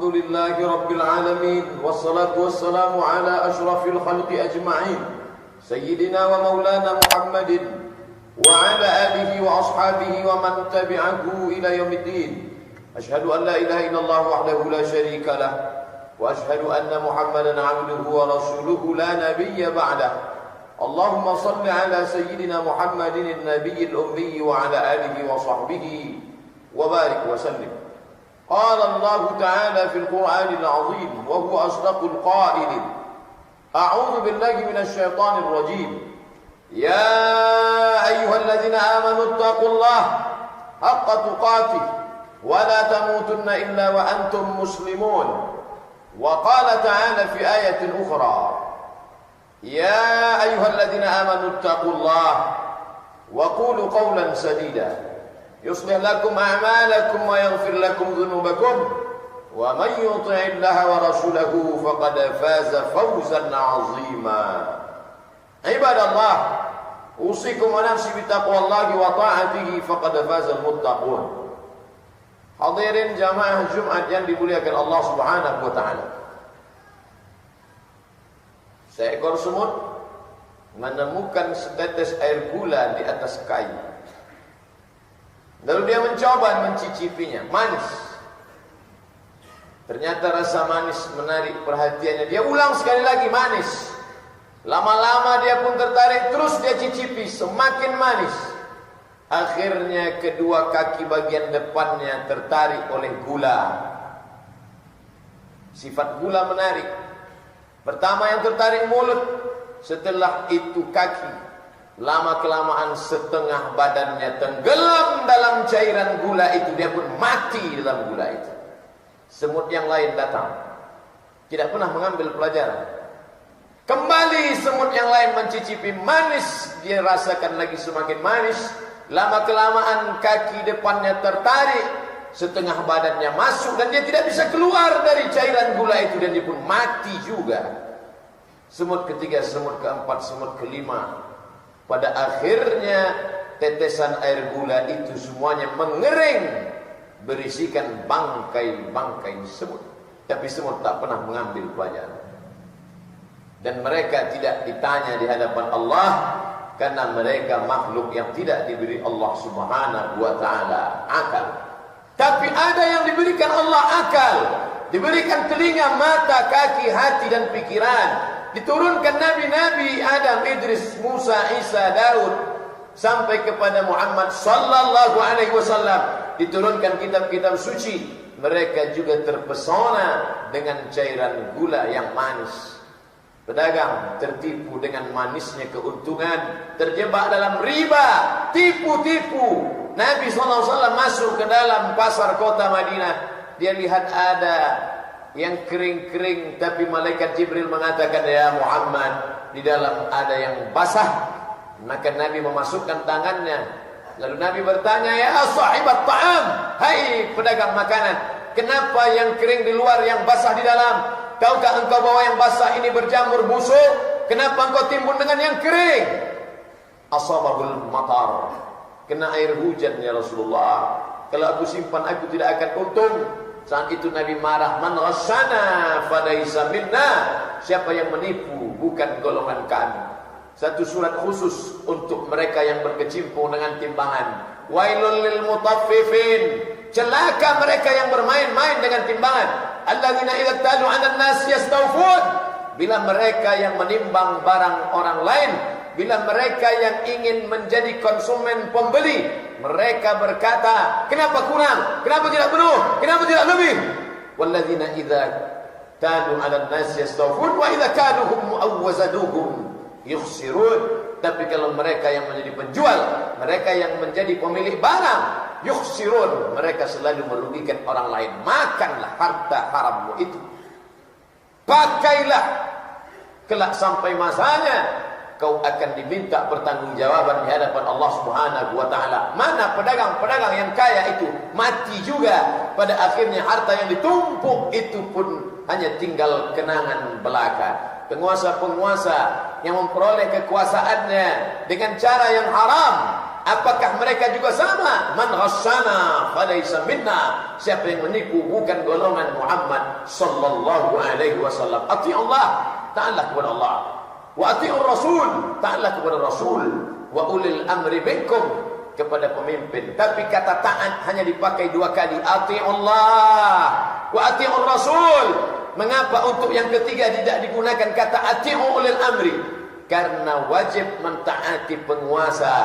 الحمد لله رب العالمين والصلاة والسلام على أشرف الخلق أجمعين سيدنا ومولانا محمد وعلى آله وأصحابه ومن تبعه إلى يوم الدين. أشهد أن لا إله إلا الله وحده لا شريك له وأشهد أن محمدا عبده ورسوله لا نبي بعده. اللهم صل على سيدنا محمد النبي الأمي وعلى آله وصحبه وبارك وسلم. قال الله تعالى في القرآن العظيم وهو أصدق القائلين: أعوذ بالله من الشيطان الرجيم. يا أيها الذين آمنوا اتقوا الله حق تقاته ولا تموتن إلا وأنتم مسلمون. وقال تعالى في آية أخرى: يا أيها الذين آمنوا اتقوا الله وقولوا قولا سديدا يصلح لكم أعمالكم ويغفر لكم ذنوبكم ومن يطع الله ورسوله فقد فاز فوزا عظيما. عباد الله، أوصيكم ونفسي بتقوى الله وطاعته فقد فاز المتقون. Hadirin jamaah Jumat yang dimuliakan Allah Subhanahu wa taala. Seekor semut menemukan setetes air gula di atas kayu. Lalu dia mencoba mencicipinya, manis. Ternyata rasa manis menarik perhatiannya. Dia ulang sekali lagi, manis. Lama-lama dia pun tertarik, terus dia cicipi, semakin manis. Akhirnya kedua kaki bagian depannya tertarik oleh gula. Sifat gula menarik. Pertama yang tertarik mulut, setelah itu kaki. Lama-kelamaan setengah badannya tenggelam dalam cairan gula itu. Dia pun mati dalam gula itu. Semut yang lain datang, tidak pernah mengambil pelajaran. Kembali semut yang lain mencicipi, manis. Dia rasakan lagi semakin manis. Lama-kelamaan kaki depannya tertarik, setengah badannya masuk dan dia tidak bisa keluar dari cairan gula itu. Dan dia pun mati juga. Semut ketiga, semut keempat, semut kelima. Pada akhirnya tetesan air gula itu semuanya mengering, berisikan bangkai-bangkai semut. Tapi semut tak pernah mengambil pelajaran. Dan mereka tidak ditanya di hadapan Allah, karena mereka makhluk yang tidak diberi Allah Subhanahu wa taala akal. Tapi ada yang diberikan Allah akal, diberikan telinga, mata, kaki, hati dan pikiran. Diturunkan nabi-nabi Adam, Idris, Musa, Isa, Daud sampai kepada Muhammad sallallahu alaihi wasallam. Diturunkan kitab-kitab suci. Mereka juga terpesona dengan cairan gula yang manis. Pedagang tertipu dengan manisnya keuntungan, terjebak dalam riba, tipu-tipu. Nabi SAW masuk ke dalam pasar kota Madinah. Dia lihat ada yang kering-kering, tapi malaikat Jibril mengatakan, ya Muhammad, di dalam ada yang basah. Maka Nabi memasukkan tangannya. Lalu Nabi bertanya, ya sahibat ta'am, hai pedagang makanan, kenapa yang kering di luar, yang basah di dalam? Tahukah engkau bahwa yang basah ini berjamur busuk? Kenapa engkau timbun dengan yang kering? Asabahul matar, kena air hujan ya Rasulullah. Kalau aku simpan, aku tidak akan untung. Saat itu Nabi marah, man ghasyana falaysa minna. Siapa yang menipu bukan golongan kami. Satu surat khusus untuk mereka yang berkecimpung dengan timbangan. Wailul lil mutaffifin, celaka mereka yang bermain-main dengan timbangan. Alladzina idza talu 'alan nas yastawfun. Bila mereka yang menimbang barang orang lain, bila mereka yang ingin menjadi konsumen pembeli, mereka berkata, kenapa kurang? Kenapa tidak penuh? Kenapa tidak lebih? Walladzina idza talu 'alan nas yastawfun wa idza kaluhum aw wazaduhum yukhsirun. Tapi kalau mereka yang menjadi penjual, mereka yang menjadi pemilik barang, yukhsirun, mereka selalu merugikan orang lain. Makanlah harta harammu itu, pakailah, kelak sampai masanya kau akan diminta pertanggungjawaban di hadapan Allah Subhanahu wa taala. Mana pedagang-pedagang yang kaya itu mati juga. Pada akhirnya harta yang ditumpuk itu pun hanya tinggal kenangan belaka. Penguasa-penguasa yang memperoleh kekuasaannya dengan cara yang haram, Apakah mereka juga sama? Man ghasyana falaysa minna. Siapa yang menipu bukan golongan Muhammad sallallahu alaihi wasallam. Ati Allah, taatlah kepada Allah. Wa atiur Rasul, taatlah kepada Rasul. Wa ulil amri minkum, kepada pemimpin. Tapi kata taat hanya dipakai 2 kali. Ati Allah wa atiur Rasul. Mengapa untuk yang ketiga tidak digunakan kata ati'u ulil amri? Karena wajib mentaati penguasa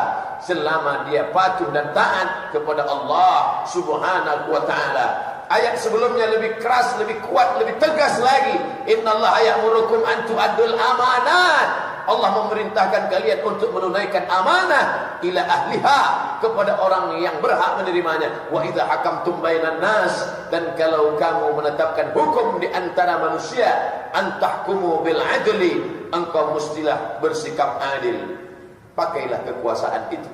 selama dia patuh dan taat kepada Allah Subhanahu wa taala. Ayat sebelumnya lebih keras, lebih kuat, lebih tegas lagi. Innallaha ya'murukum an tu'addul amanat. Allah memerintahkan kalian untuk menunaikan amanah ila ahliha, kepada orang yang berhak menerimanya. Wa idza hakamtum bainan nas, dan kalau kamu menetapkan hukum di antara manusia, antahkumu bil adli, engkau mestilah bersikap adil. Pakailah kekuasaan itu.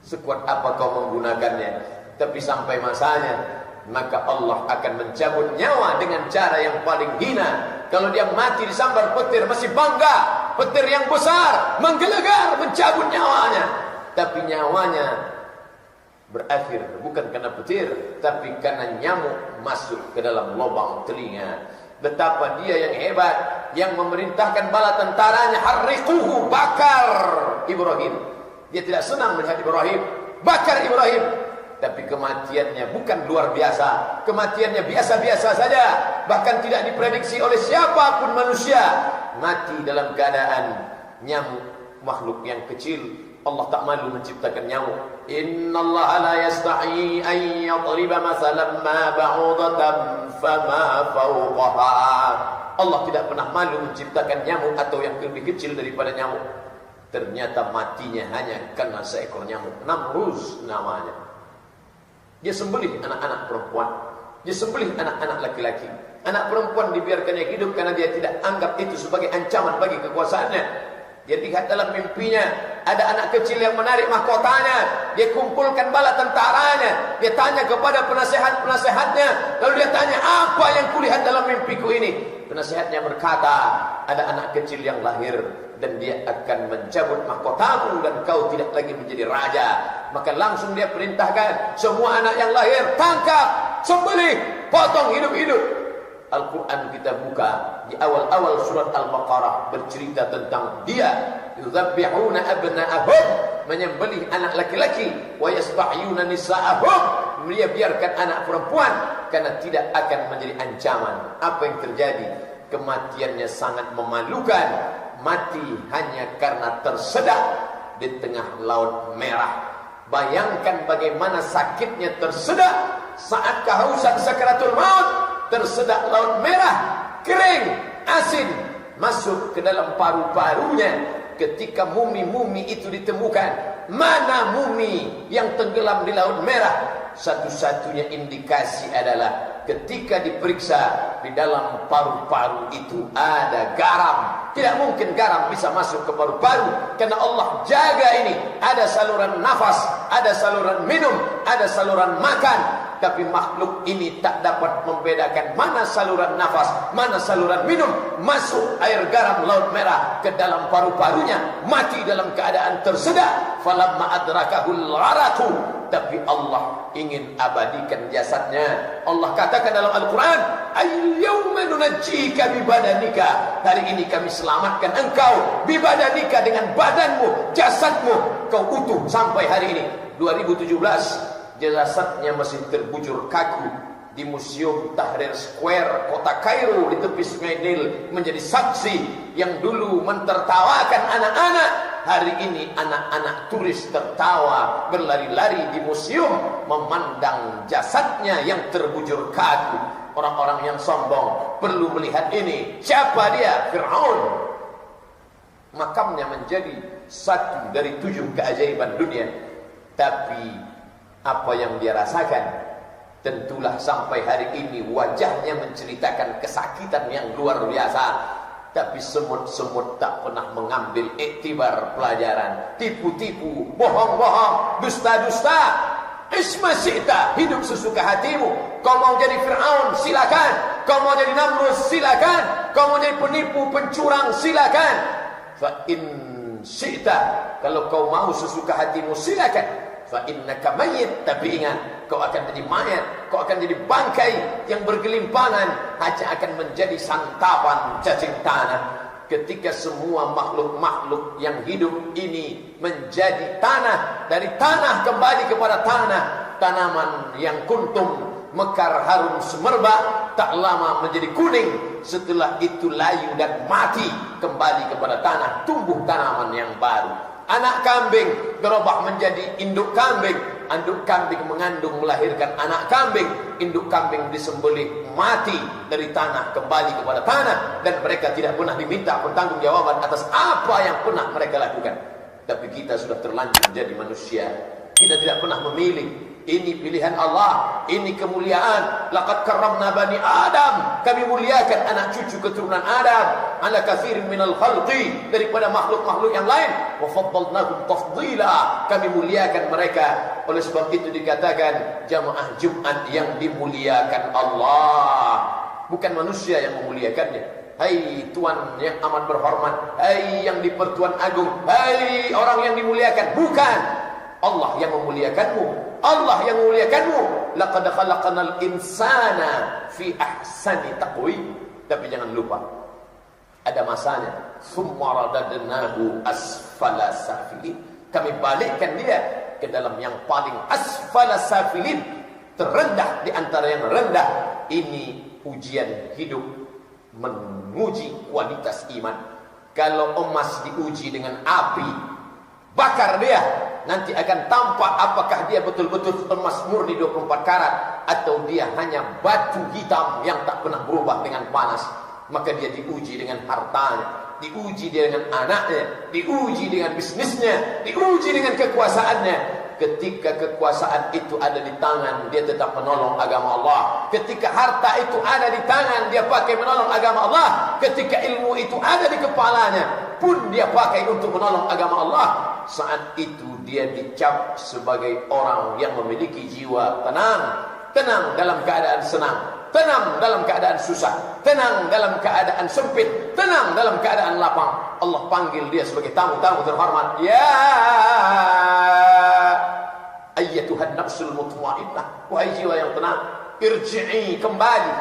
Sekuat apa kau menggunakannya, tapi sampai masanya, maka Allah akan mencabut nyawa dengan cara yang paling hina. Kalau dia mati disambar petir, masih bangga. Petir yang besar menggelegar, mencabut nyawanya. Tapi nyawanya berakhir bukan karena petir, tapi karena nyamuk masuk ke dalam lubang telinga. Betapa dia yang hebat, yang memerintahkan bala tentaranya, harriquhu, bakar Ibrahim. Dia tidak senang melihat Ibrahim, bakar Ibrahim. Tapi kematiannya bukan luar biasa. Kematiannya biasa-biasa saja. Bahkan tidak diprediksi oleh siapapun manusia. Mati dalam keadaan nyamuk, makhluk yang kecil. Allah tak malu menciptakan nyamuk. Innallaha la yastahi an yadriba masalan ma ba'udatan fama fawqaha. Allah tidak pernah malu menciptakan nyamuk atau yang lebih kecil daripada nyamuk. Ternyata matinya hanya karena seekor nyamuk. Namruz namanya. Dia sembelih anak-anak perempuan, dia sembelih anak-anak laki-laki. Anak perempuan dibiarkannya hidup karena dia tidak anggap itu sebagai ancaman bagi kekuasaannya. Dia lihat dalam mimpinya ada anak kecil yang menarik mahkotanya. Dia kumpulkan bala tentaranya. Dia tanya kepada penasehat-penasehatnya. Lalu dia tanya, apa yang kulihat dalam mimpiku ini? Penasehatnya berkata, ada anak kecil yang lahir dan dia akan mencabut mahkotamu dan kau tidak lagi menjadi raja. Maka langsung dia perintahkan semua anak yang lahir, tangkap, sembelih, potong hidup-hidup. Al-Quran kita buka di awal-awal surat Al-Baqarah bercerita tentang dia yuzabbihuna abna'ahum, menyembelih anak laki-laki, wa yasbahuna nisa'ahum, dia biarkan anak perempuan karena tidak akan menjadi ancaman. Apa yang terjadi? Kematiannya sangat memalukan. Mati hanya karena tersedak di tengah laut merah. Bayangkan bagaimana sakitnya tersedak saat kehausan sakaratul maut. Tersedak laut merah, kering, asin, masuk ke dalam paru-parunya. Ketika mumi-mumi itu ditemukan, mana mumi yang tenggelam di laut merah? Satu-satunya indikasi adalah ketika diperiksa di dalam paru-paru itu ada garam. Tidak mungkin garam bisa masuk ke paru-paru, karena Allah jaga ini. Ada saluran nafas, ada saluran minum, ada saluran makan. Tapi makhluk ini tak dapat membedakan mana saluran nafas, mana saluran minum. Masuk air garam laut merah ke dalam paru-parunya, mati dalam keadaan tersedak. Falamma adrakahul gharaqu, tapi Allah ingin abadikan jasadnya. Allah katakan dalam Al-Quran, al-yawma nunajjika bibadanika, hari ini kami selamatkan engkau bibadanika, dengan badanmu, jasadmu kau utuh sampai hari ini. 2017 jasadnya masih terbujur kaku di Museum Tahrir Square kota Kairo di tepi Sungai Nil, menjadi saksi yang dulu mentertawakan anak-anak. Hari ini anak-anak turis tertawa berlari-lari di museum memandang jasadnya yang terbujur kaku. Orang-orang yang sombong perlu melihat ini. Siapa dia? Fir'aun. Makamnya menjadi satu dari 7 keajaiban dunia. Tapi apa yang dia rasakan, tentulah sampai hari ini wajahnya menceritakan kesakitan yang luar biasa. Tapi semut-semut tak pernah mengambil iktibar pelajaran. Tipu-tipu, bohong-bohong, dusta-dusta. Isma syi'ta, hidup sesuka hatimu. Kau mau jadi Fir'aun, silakan. Kau mau jadi Namrus, silakan. Kau mau jadi penipu, pencurang, silakan. Fa in syi'ta Kalau kau mau sesuka hatimu silakan. Fa innaka mayyit, tapi ingat, kau akan jadi mayat, kau akan jadi bangkai yang bergelimpangan, hanya akan menjadi santapan cacing tanah. Ketika semua makhluk-makhluk yang hidup ini menjadi tanah, dari tanah kembali kepada tanah, tanaman yang kuntum mekar harum semerbak tak lama menjadi kuning, setelah itu layu dan mati, kembali kepada tanah, tumbuh tanaman yang baru. Anak kambing berubah menjadi induk kambing, induk kambing mengandung melahirkan anak kambing, induk kambing disembelih mati, dari tanah kembali kepada tanah, dan mereka tidak pernah diminta pertanggungjawaban atas apa yang pernah mereka lakukan. Tapi kita sudah terlanjur menjadi manusia, kita tidak pernah memilih. Ini pilihan Allah, ini kemuliaan. Laqad karramna bani Adam, kami muliakan anak cucu keturunan Adam ala katsirin minal khalqi, daripada makhluk-makhluk yang lain. Wa faddalnahum tafdila, kami muliakan mereka. Oleh sebab itu dikatakan jamaah Jumat yang dimuliakan Allah, bukan manusia yang memuliakannya. Hai Tuan yang amat berhormat, hai yang di-Pertuan Agung, hai orang yang dimuliakan, bukan. Allah yang memuliakanmu, Allah yang memuliakanmu. Laqad khalaqnal insana fi ahsani taqwim. Tapi jangan lupa, ada masanya. Summa radadnahu asfala safilin, kami balikkan dia ke dalam yang paling asfala safilin, terendah di antara yang rendah. Ini ujian hidup, menguji kualitas iman. Kalau emas diuji dengan api, bakar dia, nanti akan tampak apakah dia betul-betul emas murni 24 karat atau dia hanya batu hitam yang tak pernah berubah dengan panas. Maka dia diuji dengan hartanya, diuji dia dengan anaknya, diuji dengan bisnisnya, diuji dengan kekuasaannya. Ketika kekuasaan itu ada di tangan, dia tetap menolong agama Allah. Ketika harta itu ada di tangan, dia pakai menolong agama Allah. Ketika ilmu itu ada di kepalanya, pun dia pakai untuk menolong agama Allah. Saat itu dia dicap sebagai orang yang memiliki jiwa tenang. Tenang dalam keadaan senang, tenang dalam keadaan susah, tenang dalam keadaan sempit, tenang dalam keadaan lapang. Allah panggil dia sebagai tamu-tamu terhormat. Ya ayyatuhan nafsul mutmainnah, wahai jiwa yang tenang, irji'i, kembali.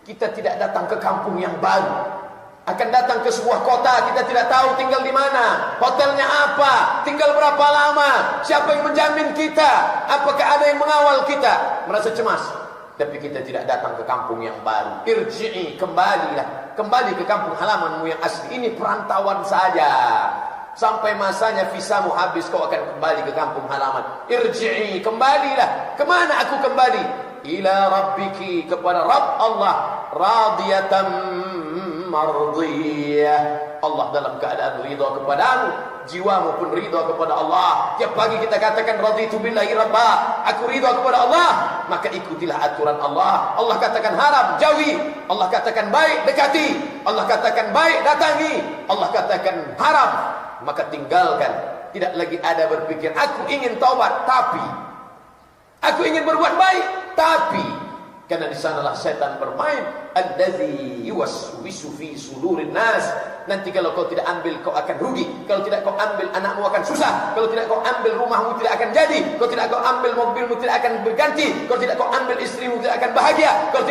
Kita tidak datang ke kampung yang baru, akan datang ke sebuah kota, kita tidak tahu tinggal di mana, hotelnya apa, tinggal berapa lama, siapa yang menjamin kita, apakah ada yang mengawal kita, merasa cemas. Tapi kita tidak datang ke kampung yang baru. Irji'i, kembalilah, kembali ke kampung halamanmu yang asli. Ini perantauan saja, sampai masanya visamu habis, kau akan kembali ke kampung halaman. Irji'i, kembalilah. Kemana aku kembali? Ila rabbiki, kepada Rabb Allah, radiyatan mardiyah. Allah dalam keadaan ridha kepadamu, jiwamu pun ridha kepada Allah. Tiap pagi kita katakan raditu billahi rabba, aku ridha kepada Allah, maka ikutilah aturan Allah. Allah katakan haram, jauhi. Allah katakan baik, dekati. Allah katakan baik, datangi. Allah katakan haram, maka tinggalkan. Tidak lagi ada berpikir aku ingin taubat, tapi aku ingin berbuat baik, tapi karena di sanalah setan bermain. Allazi yuwaswisu fi sudurin nas. Nanti kalau kau tidak ambil, kau akan rugi. Kalau tidak kau ambil, anakmu akan susah. Kalau tidak kau ambil, rumahmu tidak akan jadi. Kalau tidak kau ambil, mobilmu tidak akan berganti. Kalau tidak kau ambil, istrimu tidak akan bahagia. Kalau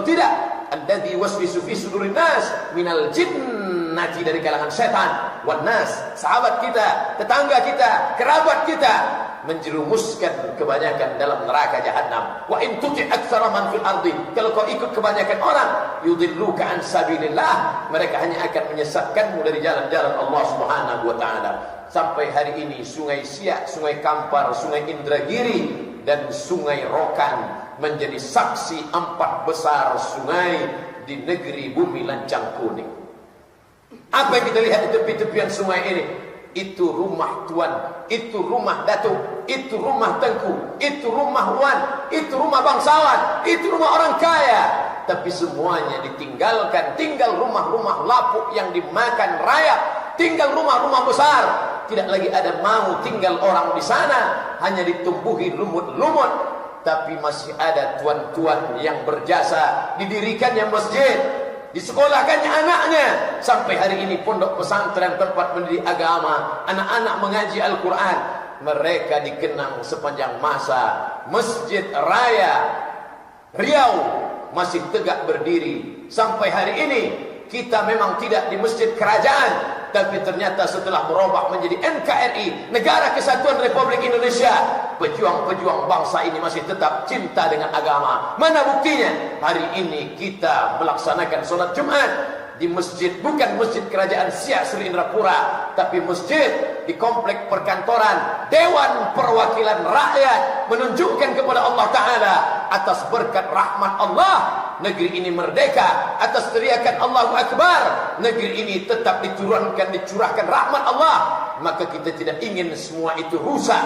tidak. Allazi yuwaswisu fi sudurin nas minal jinnati, dari kalangan setan, wan nas, sahabat kita, tetangga kita, kerabat kita, menjerumuskan kebanyakan dalam neraka jahanam. Wa in tuti' aktsara man fil ardi, kalau kau ikut kebanyakan orang, yudilluka an sabilillah, mereka hanya akan menyesatkanmu dari jalan-jalan Allah Subhanahu wa taala. Sampai hari ini Sungai Siak, Sungai Kampar, Sungai Indragiri dan Sungai Rokan menjadi saksi 4 besar sungai di negeri bumi lancang kuning. Apa yang kita lihat di tepi-tepian sungai ini? Itu rumah tuan, itu rumah datuk, itu rumah tengku, itu rumah wan, itu rumah bangsawan, itu rumah orang kaya. Tapi semuanya ditinggalkan. Tinggal rumah-rumah lapuk yang dimakan rayap, tinggal rumah-rumah besar. Tidak lagi ada mau tinggal orang di sana, hanya ditumbuhi lumut-lumut. Tapi masih ada tuan-tuan yang berjasa, didirikannya masjid, disekolahkannya anaknya. Sampai hari ini pondok pesantren tempat mendidik agama, anak-anak mengaji Al-Quran, mereka dikenang sepanjang masa. Masjid Raya Riau masih tegak berdiri sampai hari ini. Kita memang tidak di masjid kerajaan, tapi ternyata setelah berubah menjadi NKRI, Negara Kesatuan Republik Indonesia, pejuang-pejuang bangsa ini masih tetap cinta dengan agama. Mana buktinya? Hari ini kita melaksanakan sholat Jumat di masjid, bukan masjid kerajaan Siak Sri Indrapura, tapi masjid di komplek perkantoran Dewan Perwakilan Rakyat, menunjukkan kepada Allah Ta'ala atas berkat rahmat Allah negeri ini merdeka, atas teriakan Allahu Akbar negeri ini tetap diturunkan, dicurahkan rahmat Allah. Maka kita tidak ingin semua itu rusak.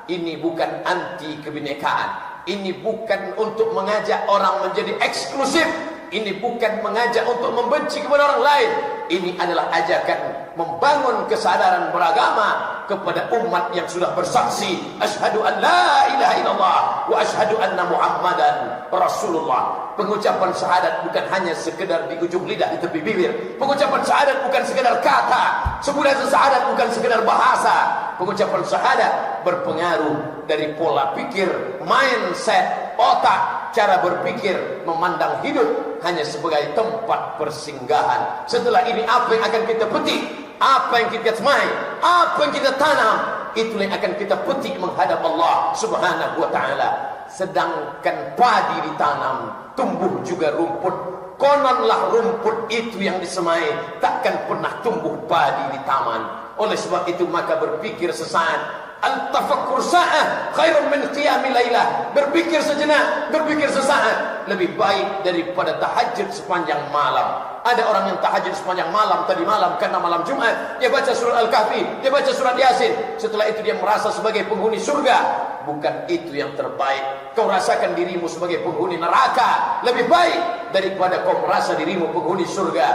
Ini bukan anti kebinekaan, ini bukan untuk mengajak orang menjadi eksklusif, ini bukan mengajak untuk membenci kepada orang lain. Ini adalah ajakan membangun kesadaran beragama kepada umat yang sudah bersaksi asyhadu an la ilaha illallah wa asyhadu anna muhammadan rasulullah. Pengucapan syahadat bukan hanya sekedar di ujung lidah, di tepi bibir. Pengucapan syahadat bukan sekedar kata. Sebulan syahadat bukan sekedar bahasa. Pengucapan syahadat berpengaruh dari pola pikir, mindset, otak, cara berpikir, memandang hidup hanya sebagai tempat persinggahan. Setelah ini apa yang akan kita petik, apa yang kita semai, apa yang kita tanam, itulah yang akan kita petik menghadap Allah Subhanahu wa ta'ala. Sedangkan padi ditanam, tumbuh juga rumput. Kononlah rumput itu yang disemai takkan pernah tumbuh padi di taman. Oleh sebab itu maka berpikir sesaat, al-tafakkur sa'ah khairun min qiyamil lailah. Berpikir sejenak, berpikir sesaat lebih baik daripada tahajud sepanjang malam. Ada orang yang tahajud sepanjang malam tadi malam karena malam Jumat, dia baca surat Al-Kahfi, dia baca surat Yasin, setelah itu dia merasa sebagai penghuni surga. Bukan itu yang terbaik. Kau rasakan dirimu sebagai penghuni neraka lebih baik daripada kau merasa dirimu penghuni surga.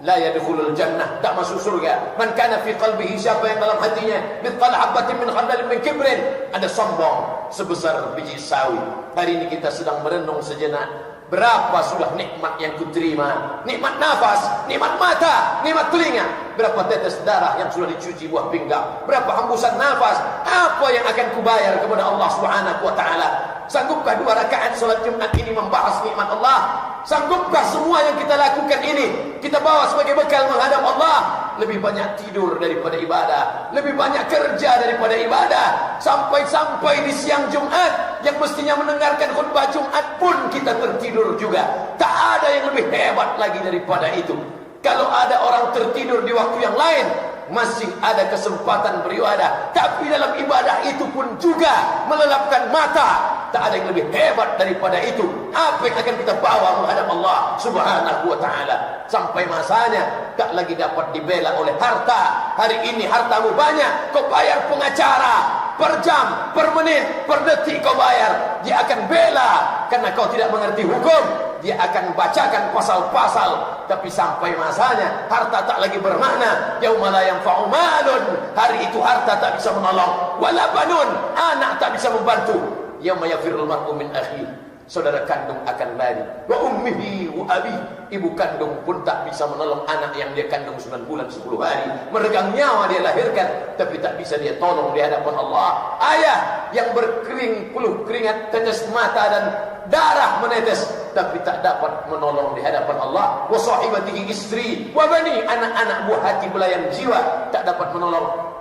La yadkhulul jannah, tak masuk surga man kana fi qalbihi, siapa yang dalam hatinya mithqal habatin min khardalin min kibrin, ada sombong sebesar biji sawi. Hari ini kita sedang merenung sejenak, berapa sudah nikmat yang kuterima, nikmat nafas, nikmat mata, nikmat telinga, berapa tetes darah yang sudah dicuci buah pinggang, berapa hembusan nafas, apa yang akan kubayar kepada Allah Subhanahu wa ta'ala? Sanggupkah 2 rakaat salat Jumat ini membahas nikmat Allah? Sanggupkah semua yang kita lakukan ini kita bawa sebagai bekal menghadap Allah? Lebih banyak tidur daripada ibadah, lebih banyak kerja daripada ibadah. Sampai-sampai di siang Jumat yang mestinya mendengarkan khutbah Jumat pun kita tertidur juga. Tak ada yang lebih hebat lagi daripada itu. Kalau ada orang tertidur di waktu yang lain, masih ada kesempatan beribadah, tapi dalam ibadah itu pun juga melelapkan mata. Tak ada yang lebih hebat daripada itu. Apa yang akan kita bawa menghadap Allah Subhanahu wa ta'ala? Sampai masanya tak lagi dapat dibela oleh harta. Hari ini hartamu banyak, kau bayar pengacara per jam, per menit, per detik kau bayar. Dia akan bela karena kau tidak mengerti hukum. Dia akan bacakan pasal-pasal. Tapi sampai masanya harta tak lagi bermakna. Yauma la yanfa'u malun, hari itu harta tak bisa menolong, wala banun, anak tak bisa membantu. Yauma yafirul mar'u min akhihi, saudara kandung akan lari. Wa ummihi wa abi, ibu kandung pun tak bisa menolong anak yang dia kandung 9 bulan 10 hari, meregang nyawa dia lahirkan, tapi tak bisa dia tolong di hadapan Allah. Ayah yang berkering peluh keringat, tetes mata dan darah menetes, tapi tak dapat menolong di hadapan Allah. Wa sahibatihi istri wa bani, anak-anak buah hati belayan jiwa tak dapat menolong.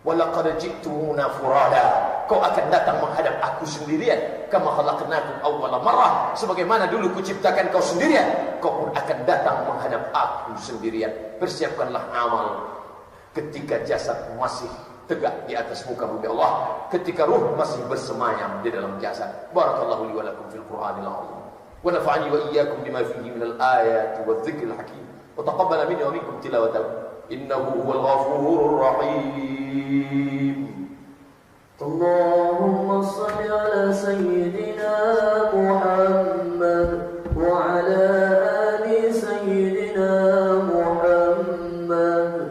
Walaqad ji'tumuna furada, kau akan datang menghadap aku sendirian. Kama khalaqnakum awwala marrah, sebagaimana dulu kuciptakan kau sendirian, kau pun akan datang menghadap aku sendirian. Persiapkanlah amal ketika jasad masih tegak di atas muka bumi Allah, ketika ruh masih bersemayam di dalam jasad. Barakallahu li wa lakum fil Qur'anil azim, wa nafa'ani wa iyyakum bima fihi minal ayati wadh-dhikril hakim, wa taqabbala minni wa minkum tilawatahu innahu huwal ghafurur rahim. Allahumma shalli ala sayyidina Muhammad wa ala ali sayyidina Muhammad.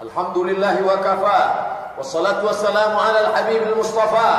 Alhamdulillah wa kafa, wassalatu wassalamu ala al-habib al-mustafa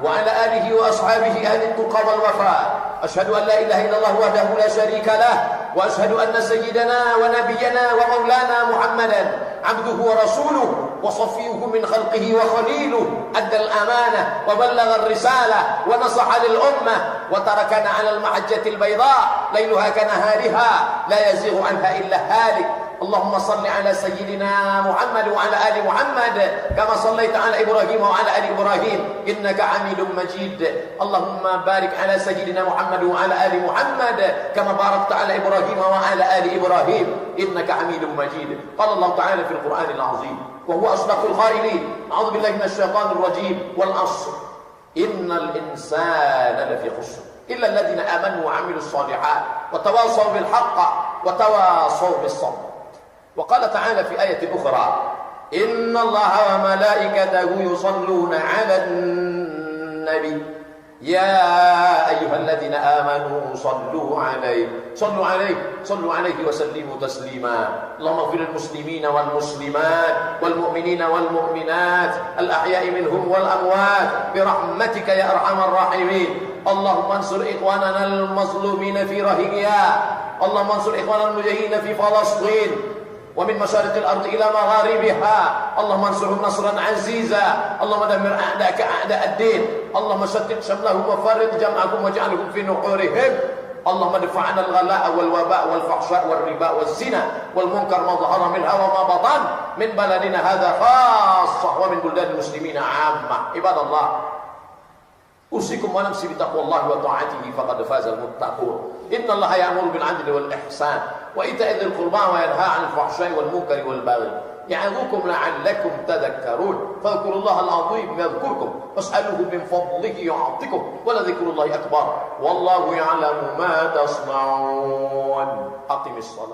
وعلى آله وأصحابه أهل التقى والوفاء. أشهد أن لا إله إلا الله وحده لا شريك له، وأشهد أن سيدنا ونبينا ومولانا محمدا عبده ورسوله وصفيه من خلقه وخليله، أدى الأمانة وبلغ الرسالة ونصح للأمة وتركنا على المحجة البيضاء ليلها كنهارها لا يزيغ عنها إلا هالك. اللهم صل على سيدنا محمد وعلى آل محمد كما صليت على إبراهيم وعلى آل إبراهيم إنك حميد مجيد. اللهم بارك على سيدنا محمد وعلى آل محمد كما باركت على إبراهيم وعلى آل إبراهيم إنك حميد مجيد. قال الله تعالى في القرآن العظيم وهو أصدق القائلين: أعوذ بالله من الشيطان الرجيم، والعصر إن الإنسان لفي خسر إلا الذين آمنوا وعملوا الصالحات وتواصوا بالحق وتواصوا بالصبر. وقال تعالى في آية أخرى: إن الله وملائكته يصلون على النبي يا أيها الذين آمنوا صلوا عليه وسلموا تسليما. اللهم اغفر للمسلمين والمسلمات والمؤمنين والمؤمنات الأحياء منهم والأموات برحمتك يا أرحم الراحمين. اللهم انصر إخواننا المظلومين في روهينيا، اللهم انصر إخواننا المجاهدين في فلسطين ومن مشارق الأرض إلى مغاربها. اللهم انصرهم نصرا عزيزا. اللهم دمر أعداءك أعداء الدين. اللهم شتت شملهم وفرق جمعهم واجعلهم في نحورهم. اللهم ادفع عنا الغلاء والوباء والفحشاء والربا والزنا والمنكر ما ظهر منها وما بطن من بلدنا هذا خاصة ومن بلدان المسلمين عامة. عباد الله، أوصيكم ونفسي بتقوى الله وطاعته فقد فاز المتقون. إن الله يأمر بالعدل والإحسان وإيتاء ذي القربى وينهى عن الفحشاء والمنكر والبغي يعظكم لعلكم تذكرون. فاذكروا الله العظيم يذكركم واسألوه من فضله يعطكم ولذكر الله أكبر والله يعلم ما تصنعون. أقم الصلاة.